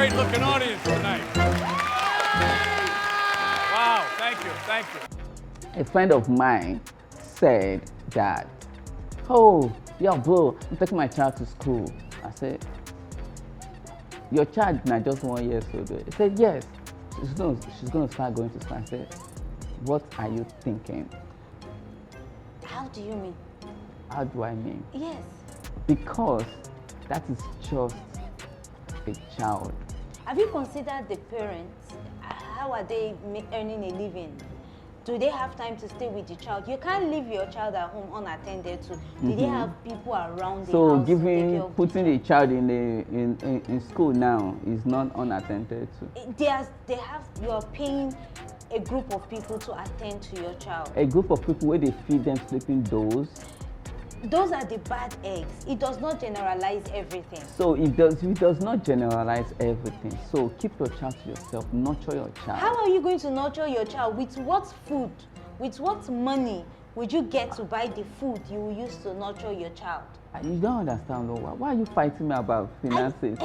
great looking audience tonight. Wow, thank you, thank you. A friend of mine said that, oh, yeah, bro, I'm taking my child to school. I said, your child now just 1 year old. He said, yes, she's gonna start going to school. I said, what are you thinking? How do you mean? How do I mean? Yes. Because that is just a child. Have you considered the parents? How are they earning a living? Do they have time to stay with the child? You can't leave your child at home unattended to. Do they have people around the house? So putting the child in school now is not unattended to. You're paying a group of people to attend to your child. A group of people where they feed them sleeping dolls. Those are the bad eggs. It does not generalize everything. So it does not generalize everything. So keep your child to yourself, nurture your child. How are you going to nurture your child? With what food? With what money would you get to buy the food you will use to nurture your child? You don't understand, Noah. Why are you fighting me about finances?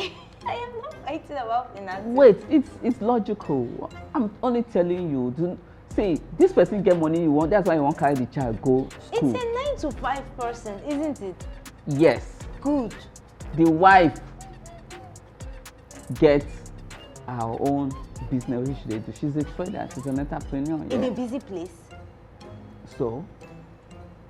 I am not fighting about finances. Wait, it's logical. I'm only telling you. See, this person get money you want, that's why you want to carry the child go school. It's a 9 to 5 person, isn't it? Yes. Good. The wife gets her own business, which they do. She's a trader, she's an entrepreneur. In a busy place. So?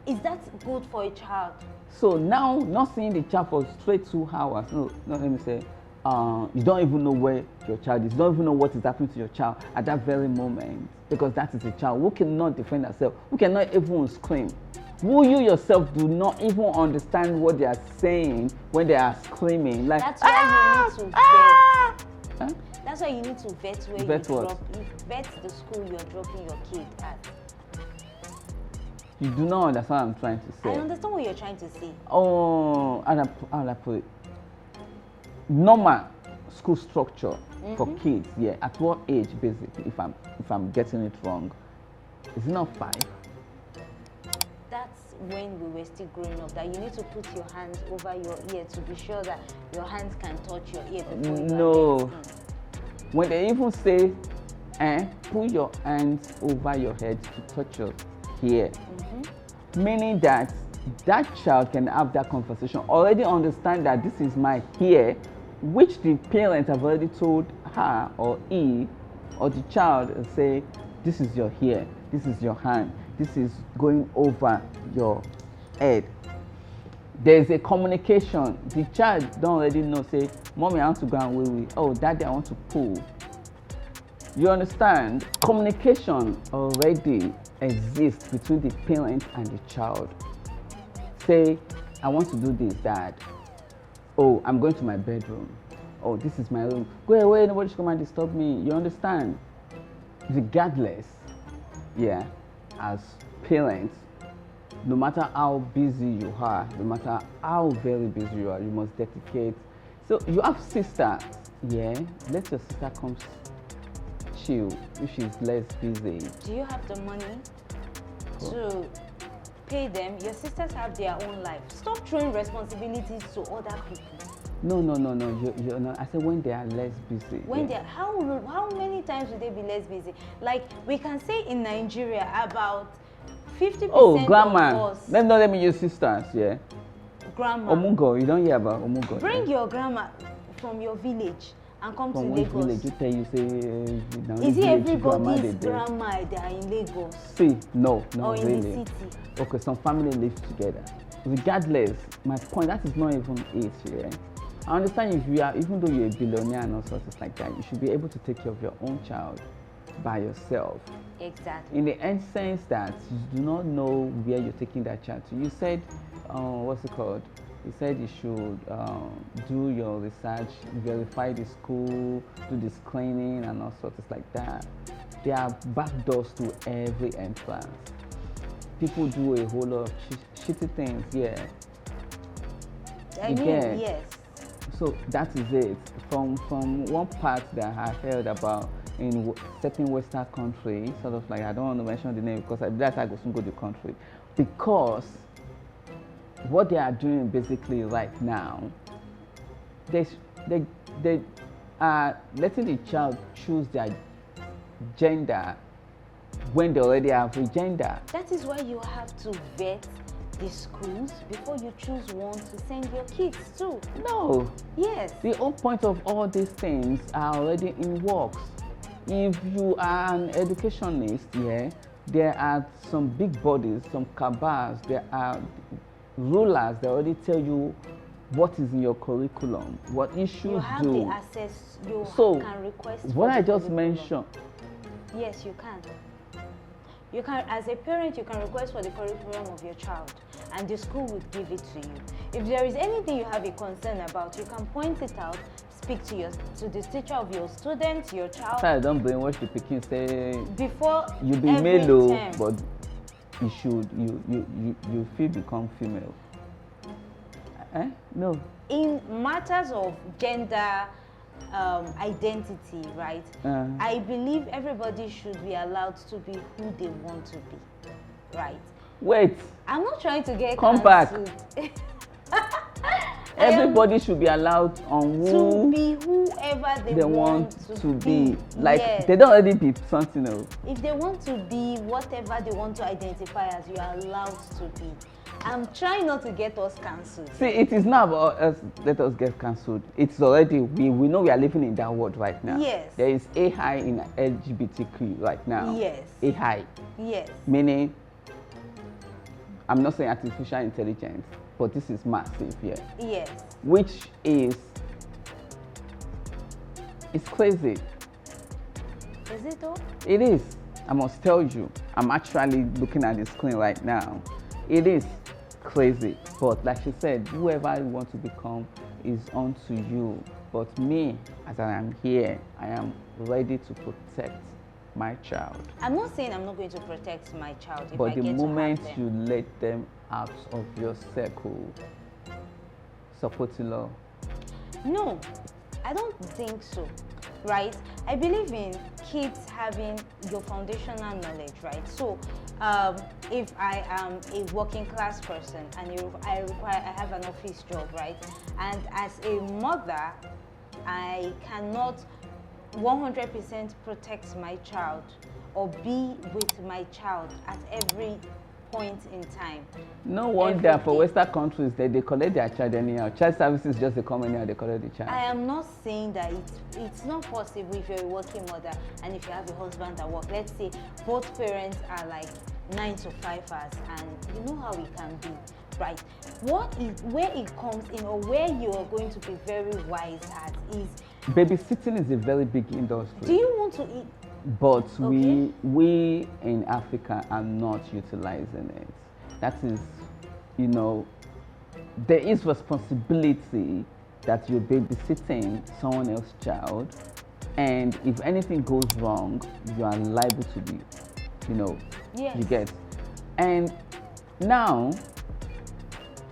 Is that good for a child? So now, not seeing the child for straight 2 hours, no, let me say, you don't even know where your child is. You don't even know what is happening to your child at that very moment, because that is a child who cannot defend herself, who cannot even scream, who you yourself do not even understand what they are saying when they are screaming. Like, that's why you need to vet. Huh? That's why you need to vet where vet you what? drop. You vet the school you're dropping your kid at. You do not understand what I'm trying to say. I understand what you're trying to say. Oh, how do I put it? Normal school structure for kids, yeah. At what age, basically, if I'm getting it wrong, is it not 5? That's when we were still growing up. That you need to put your hands over your ear to be sure that your hands can touch your ear before you No. When they even say, put your hands over your head to touch your ear, meaning that child can have that conversation, already understand that this is my ear, which the parents have already told her or he or the child, and say, this is your ear, this is your hand, this is going over your head. There's a communication. The child don't already know, say, mommy, I want to go and wee. Oh, daddy, I want to pull. You understand? Communication already exists between the parent and the child. Say, I want to do this, dad. Oh, I'm going to my bedroom. Oh, this is my room. Go away, nobody should come and disturb me. You understand? Regardless, yeah, as parents, no matter how busy you are, no matter how very busy you are, you must dedicate. So you have sisters, yeah, let your sister come chill if she's less busy. Do you have the money to pay them? Your sisters have their own life. Stop throwing responsibilities to other people. No. You know, I said when they are less busy. When they are, how many times will they be less busy? Like we can say in Nigeria, about 50% oh, grandma. of us. Let me use sisters, yeah. Grandma. Omungo, you don't hear about Omungo. Bring your grandma from your village and come from to which Lagos. Village? You tell you say. Is it everybody's grandma they are in Lagos? See, no, or really. in the city? Okay, some family live together. Regardless, my point, that is not even it, yeah. I understand if you are, even though you're a billionaire and all sorts like that, you should be able to take care of your own child by yourself. Exactly. In the sense that you do not know where you're taking that child to. You said, what's it called? You said you should do your research, verify the school, do the screening and all sorts like that. There are back doors to every entrance. People do a whole lot of shitty things, yeah. I mean, yes. So that is it. From one part that I heard about in certain Western countries, sort of like, I don't want to mention the name because that's how I go soon go to the country. Because what they are doing basically right now, they are letting the child choose their gender when they already have a gender. That is why you have to vet the schools before you choose one to send your kids to. No. Yes. The whole point of all these things are already in works. If you are an educationist, there are some big bodies, some cabals, there are rulers that already tell you what is in your curriculum, what you should do. You have the access, you can request what for I the just curriculum. mentioned. Yes, you can. You can, as a parent, you can request for the curriculum of your child, and the school would give it to you. If there is anything you have a concern about, you can point it out, speak to the teacher of your student, your child. I don't brainwash the pikin say before you be every male, term. but you feel become female. No. In matters of gender identity, right? I believe everybody should be allowed to be who they want to be, right? Wait. I'm not trying to get Come back. cancelled. Everybody should be allowed on to be whoever they want to be. Like, yes. they don't already be something else. If they want to be whatever they want to identify as, you are allowed to be. I'm trying not to get us cancelled. See, it is not about us, let us get cancelled. It's already, we know we are living in that world right now. Yes. There is a high in LGBTQ right now. Yes. A high. Yes. Meaning, I'm not saying artificial intelligence, but this is massive here. Yes. Which is, it's crazy. Is it though? It is. I must tell you, I'm actually looking at the screen right now. It is crazy, but like she said, whoever you want to become is on to you. But me, as I am here, I am ready to protect my child. I'm not saying I'm not going to protect my child if But I the get moment to have you them. let them out of your circle, support law. No, I don't think so, right? I believe in kids having your foundational knowledge, right? So if I am a working class person and I have an office job, right? And as a mother, I cannot 100% protect my child or be with my child at every point in time. No wonder for Western countries that they collect their child anyhow. Child services just they come anyhow, they collect the child. I am not saying that it's not possible if you're a working mother and if you have a husband at work. Let's say both parents are like 9 to 5 hours, and you know how it can be, right? Where it comes in, or where you are going to be very wise at, is babysitting is a very big industry. do you want to eat? But Okay. we in Africa are not utilizing it. That is, you know, there is responsibility that you're babysitting someone else's child, and if anything goes wrong, you are liable to be, you know, Yes. you get. And now,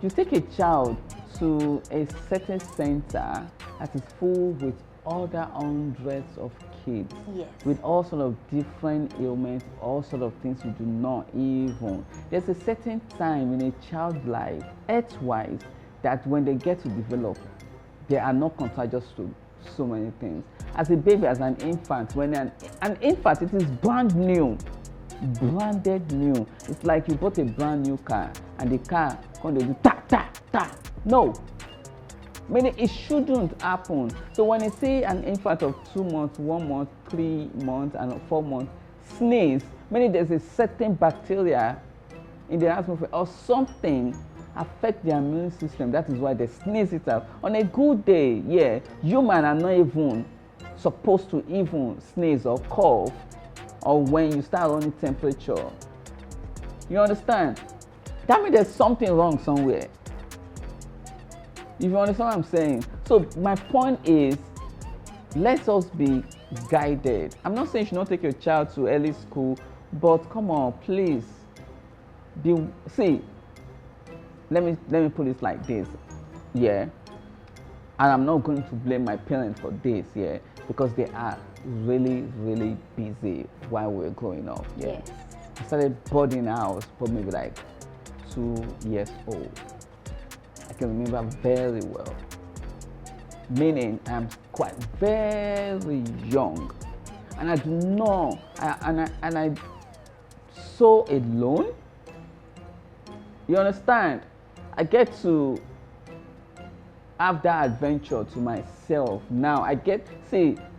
you take a child to a certain center that is full with other hundreds of kids, Yes. with all sort of different ailments, all sort of things you do not even. There's a certain time in a child's life, health-wise, that when they get to develop, they are not contagious to so many things. As a baby, as an infant, when an infant, it is brand new, branded new. It's like you bought a brand new car and the car can do ta ta ta. No. Meaning it shouldn't happen. So when you see an infant of 2 months, 1 month, 3 months, and 4 months sneeze, meaning there's a certain bacteria in the atmosphere or something affect their immune system. That is why they sneeze it out. On a good day, yeah, humans are not even supposed to even sneeze or cough, or when you start running temperature. You understand? That means there's something wrong somewhere. If you understand what I'm saying. So my point is, let us be guided. I'm not saying you should not take your child to early school, but come on, please. Let me put it like this, yeah. And I'm not going to blame my parents for this, yeah, because they are really, really busy while we're growing up, yeah. Yes. I started boarding house for maybe like 2 years old. I can remember very well. meaning I'm quite very young, and I do not, and I so alone. You understand? I get to have that adventure to myself now.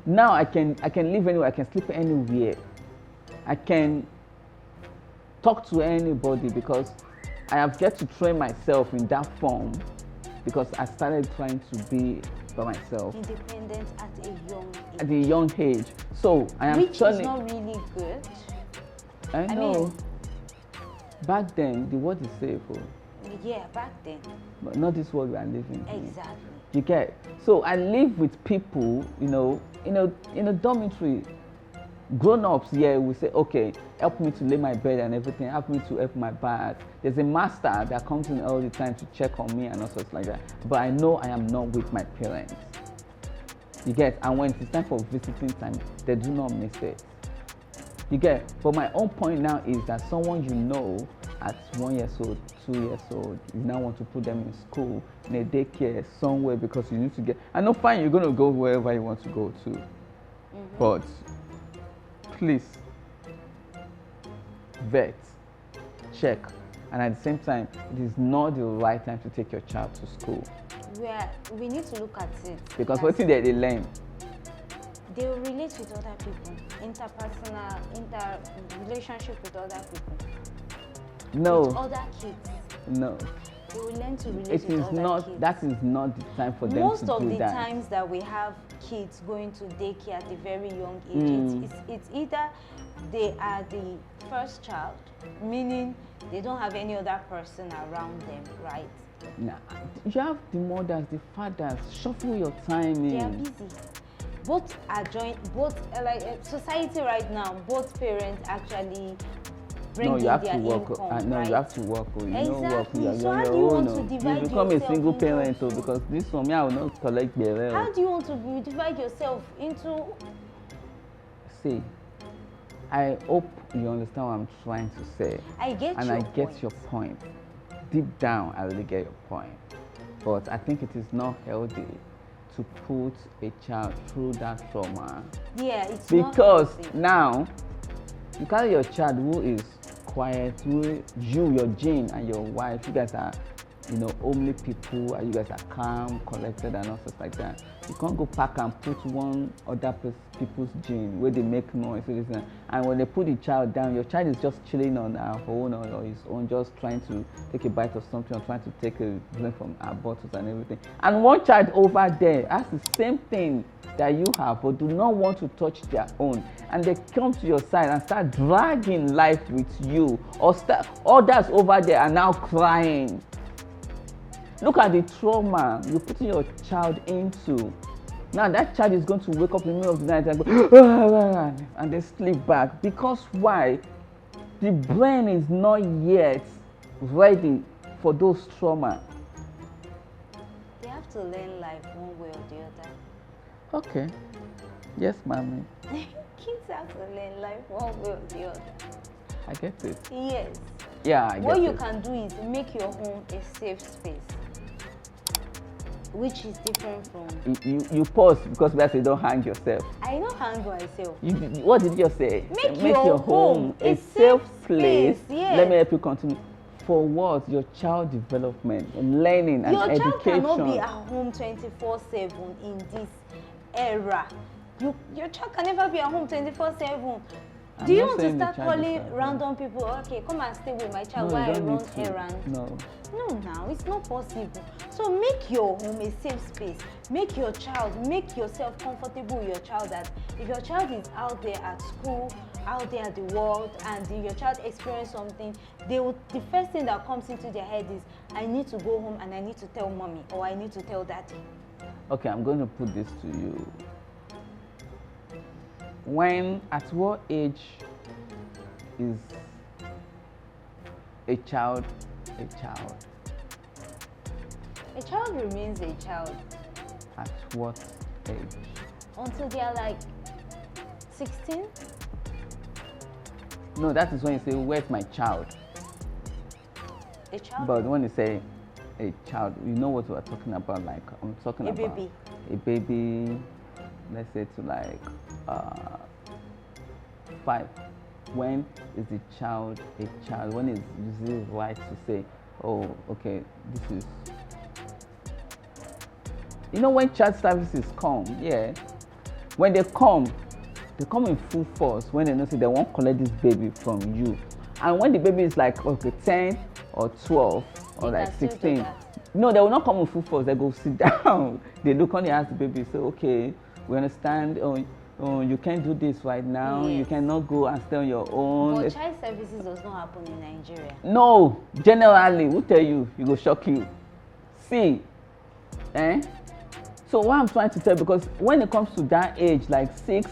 Now I can live anywhere, I can sleep anywhere, I can talk to anybody because I have get to train myself in that form because I started trying to be by myself. Independent at a young age. At a young age. So I am Which turning. is not really good. I know. Back then the world is safe. Yeah, back then. But not this world we are living in. Exactly. You get? So I live with people, in a dormitory. Grown-ups here will say, okay, help me to lay my bed and everything, help me to help my bath. There's a master that comes in all the time to check on me and all sorts like that. But I know I am not with my parents. You get? And when it's time for visiting time, they do not miss it. You get? But my own point now is that someone you know at 1 year old, 2 years old, you now want to put them in school, in a daycare, somewhere because you need to get. I know, fine, you're going to go wherever you want to go to. Mm-hmm. But please, vet, check, and at the same time, it is not the right time to take your child to school. We need to look at it. Because what they learn? They will relate with other people, relationship with other people. No. With other kids. No. They will learn to relate It with is other not. kids. That is not the time for them to Most do of the that. times that we have kids going to daycare at a very young age, it's either they are the first child, meaning they don't have any other person around them, right? Nah, you have the mothers, the fathers. Shuffle your time in. They are busy. Both are society right now. Both parents actually bring in their income. No, right? you have to work. Exactly. You So how do you want to divide you become a single parent, into because this one, me, I will not collect the. How do you want to divide yourself into? See, I hope you understand what I'm trying to say. I get and your I get point. your point. Deep down, I really get your point. But I think it is not healthy to put a child through that trauma. Yeah, it's because not healthy. Now you carry your child who is quiet, your Jane and your wife, you guys are, homely people, and you guys are calm, collected, and all sorts like that. You can't go back and put one other people's gene where they make noise, and when they put the child down, your child is just chilling on her own or his own, just trying to take a bite of something or trying to take a drink from our bottles and everything. And one child over there has the same thing that you have, but do not want to touch their own, and they come to your side and start dragging life with you, or others over there are now crying. Look at the trauma you're putting your child into. Now that child is going to wake up in the middle of the night and go and then sleep back. Because why? The brain is not yet ready for those trauma. They have to learn life one way or the other. Okay. Yes, mommy. Kids have to learn life one way or the other. I get it. Yes. Yeah, I get it. What you can do is make your home a safe space, which is different from. You pause because that's you don't hang yourself. I don't hang myself. What did you just say? Make your home a safe place. Yes. Let me help you continue. For what? Your child development, learning, and education. Your child cannot be at home 24/7 in this era. Your child can never be at home 24/7. Do you want to start calling random people? Okay, come and stay with my child while I run errands. No. No, now it's not possible. So make your home a safe space. Make yourself comfortable with your child. That if your child is out there at school, out there at the world, and your child experience something, the first thing that comes into their head is, I need to go home and I need to tell mommy, or I need to tell daddy. Okay, I'm going to put this to you. At what age is a child a child? A child remains a child. At what age? Until they are like 16? No, that is when you say, where's my child? A child? But when you say, a child, you know what we're talking about, like I'm talking A about baby. a baby, let's say to like 5. When is the child a child? When is it right to say, oh, okay, this is, you know, when child services come, yeah, when they come in full force when they know say they won't collect this baby from you. And when the baby is like, okay, 10 or 12 or They like can still do 16, that. no, they will not come in full force. They go sit down. They look on, they ask the baby, say, okay, we understand, oh, you can't do this right now. You Yes. cannot go and stay on your own. But child services does not happen in Nigeria. No, generally, who tell you, you go shock you. See, so what I'm trying to tell, because when it comes to that age, like 6,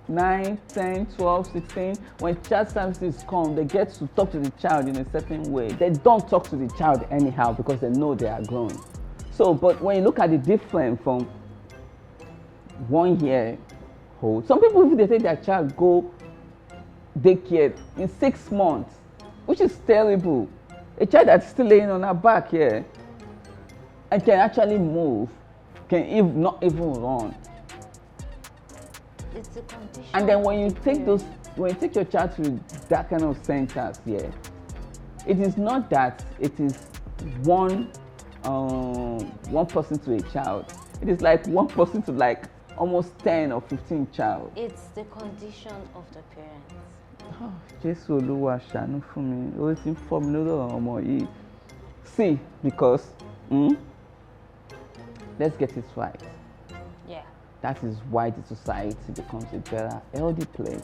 9, 10, 12, 16, when child services come, they get to talk to the child in a certain way. They don't talk to the child anyhow because they know they are grown. So, but when you look at the difference from 1 year old, some people, if they take their child go daycare in 6 months, which is terrible. A child that's still laying on her back here and can actually move, can not even run. It's a condition. And then when you of the take parent. when you take your child to that kind of centers, yeah, it is not that it is one person to a child. It is like one person to like almost 10 or 15 child. It's the condition of the parents. Jésù Olúwa ṣàánú fún mi, ó ti ń fọ́ mi lórí ọ̀rọ̀ ọmọ yìí. See, because let's get it right. Yeah. That is why the society becomes a better, healthy place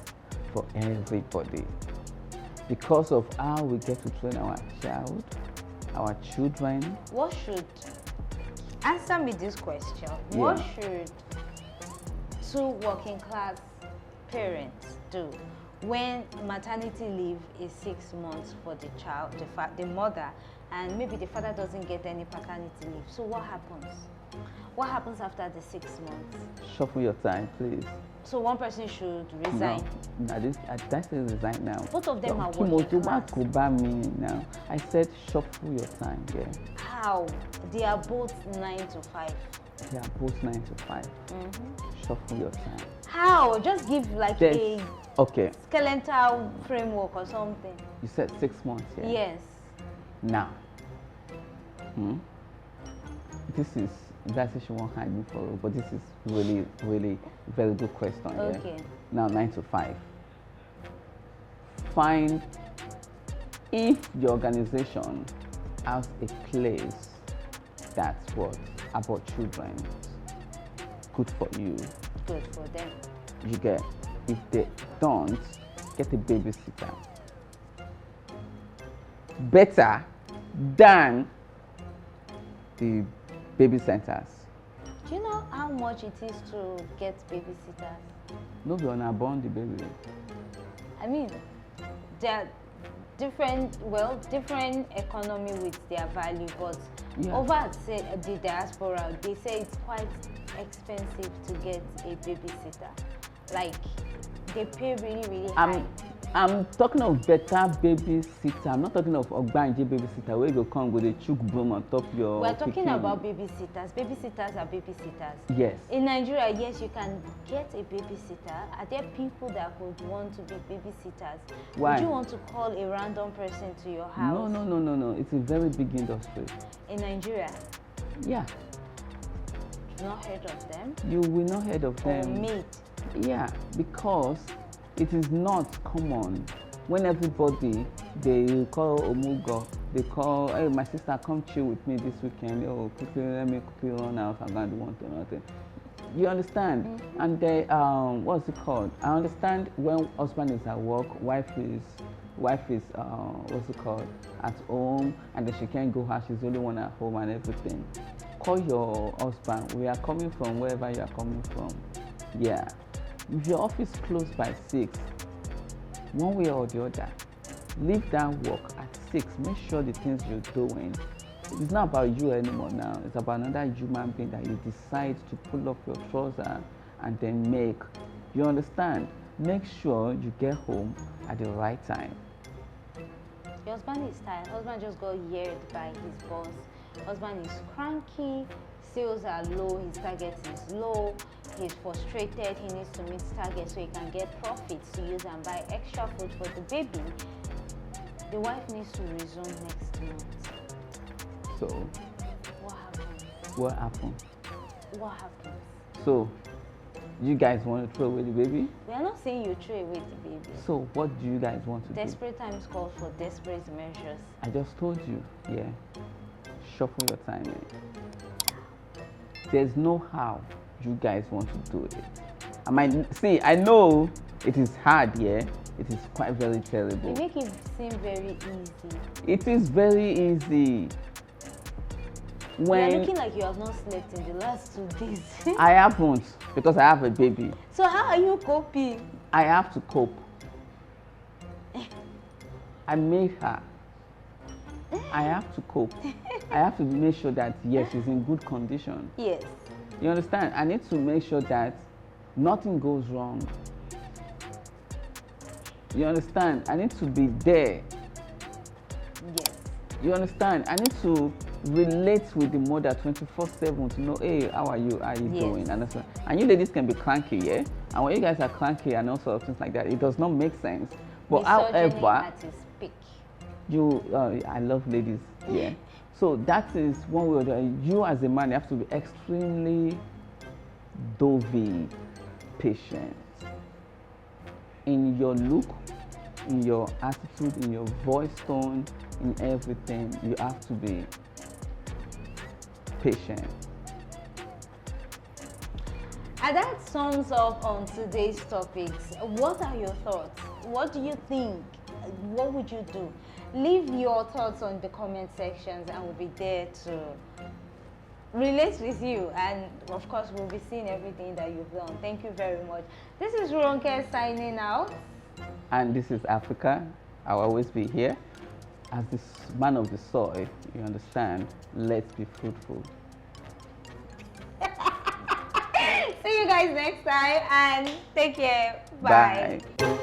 for everybody. Because of how we get to train our children. What should, answer me this question, Yeah. what should 2 working class parents do when maternity leave is 6 months for the child, the mother, and maybe the father doesn't get any paternity leave? So what happens? What happens after the 6 months? Shuffle your time, please. So one person should resign. No, I said resign now. Both of them are Kí mo working tó wá class. kó bá mi now. I said shuffle your time, yeah. How? They are both 9 to 5. They are both 9 to 5. Shuffle your time. How? Just give like Then, okay, a skeletal framework or something. you said 6 months, yeah? Yes. Now, this is, that's if she won't hide me for it, but this is really, really very good question. Yeah? Okay. Now, 9 to 5. Find if the organization has a place that's what about children, good for you. Good for them. You get. If they don't, get a babysitter. Better than the baby centers. Do you know how much it is to get babysitters? No be una born the baby. I mean, they're different economy with their value, but Yeah. over at the diaspora, they say it's quite expensive to get a babysitter. Like, they pay really, really high. I'm talking of better babysitter. I'm not talking of ogbanje babysitter where you go come with a chook broom on top your We're talking pikin. about babysitters. Babysitters are babysitters. Yes. In Nigeria, yes, you can get a babysitter. Are there people that would want to be babysitters? Why? Would you want to call a random person to your house? No. It's a very big industry. In Nigeria, Yeah. you've not heard of them? You will not heard of Or them. maid? Yeah, because it is not common when everybody, they call Omugo, they call, hey, my sister, come chill with me this weekend. Oh, quickly, let me quickly run out. I'm going to do one thing, nothing. You understand? And they, what's it called? I understand when husband is at work, wife is what's it called, at home, and then she can't go out. She's the only one at home and everything. Call your husband. We are coming from wherever you are coming from. Yeah. If your office closed by 6, one way or the other, leave that work at 6. Make sure the things you're doing, it's not about you anymore now. It's about another human being that you decide to pull off your trouser and then make. You understand? Make sure you get home at the right time. Your husband is tired. Husband just got yelled by his boss husband is cranky, sales are low, his target is low, he's frustrated, he needs to meet target so he can get profits to use and buy extra food for the baby. The wife needs to resume next month. So, What happens? what happened? What happens? So, you guys want to throw away the baby? We are not saying you throw away the baby. So, what do you guys want to do? Desperate times call for desperate measures. I just told you, yeah. Shuffle your time in. There's no how you guys want to do it. I know it is hard, yeah. It is quite very terrible. You make it seem very easy. It is very easy. You are When looking like you have not slept in the last 2 days. I haven't, because I have a baby. So how are you coping? I have to cope. I made her. I have to cope. I have to make sure that, yes, she's in good condition. Yes. You understand? I need to make sure that nothing goes wrong. You understand? I need to be there. Yes. You understand? I need to relate with the mother 24/7 to know, hey, how are you? How are you Yes. doing? And you ladies can be cranky, yeah? And when you guys are cranky and all sorts of things like that, it does not make sense. But Misogyny however, at its peak. I love ladies, yeah. So that is one way or the other. You as a man, you have to be extremely dovey, patient in your look, in your attitude, in your voice tone, in everything. You have to be patient. And that sums up on today's topics. What are your thoughts? What do you think? What would you do? Leave your thoughts on the comment sections and we'll be there to relate with you. And of course, we'll be seeing everything that you've done. Thank you very much. This is Ronke signing out. And this is Africa. I'll always be here. As this man of the soil, you understand, let's be fruitful. See you guys next time and take care. Bye. Bye.